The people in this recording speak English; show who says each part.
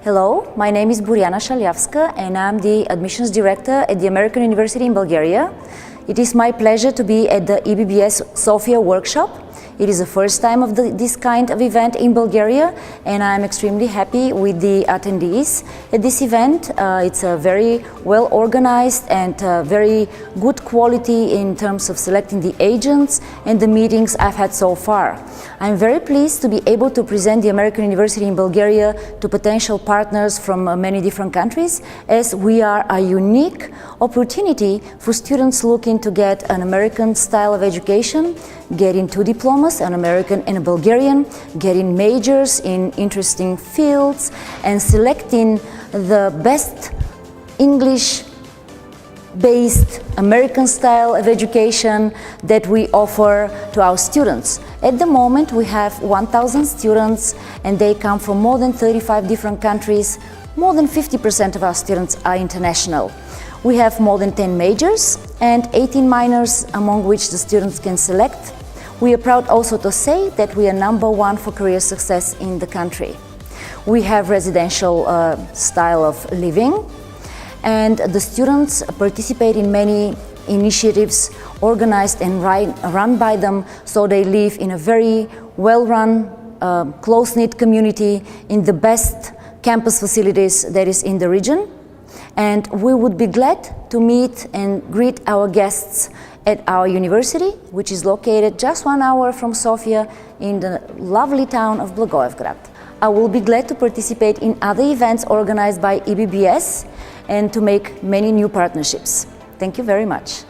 Speaker 1: Hello, my name is Boriana Shalyavska and I'm the Admissions Director at the American University in Bulgaria. It is my pleasure to be at the EBBS Sofia Workshop. It is the first time of this kind of event in Bulgaria and I'm extremely happy with the attendees at this event. It's a very well organized and very good quality in terms of selecting the agents and the meetings I've had so far. I'm very pleased to be able to present the American University in Bulgaria to potential partners from many different countries, as we are a unique opportunity for students looking to get an American style of education, getting two diplomas, an American and a Bulgarian, getting majors in interesting fields, and selecting the best English-based American style of education that we offer to our students. At the moment, we have 1,000 students and they come from more than 35 different countries. More than 50% of our students are international. We have more than 10 majors and 18 minors, among which the students can select. We are proud also to say that we are #1 for career success in the country. We have residential style of living, and the students participate in many initiatives organized and run by them, so they live in a very well-run, close-knit community in the best campus facilities that is in the region. And we would be glad to meet and greet our guests at our university, which is located just 1 hour from Sofia in the lovely town of Blagoevgrad. I will be glad to participate in other events organized by EBBS and to make many new partnerships. Thank you very much.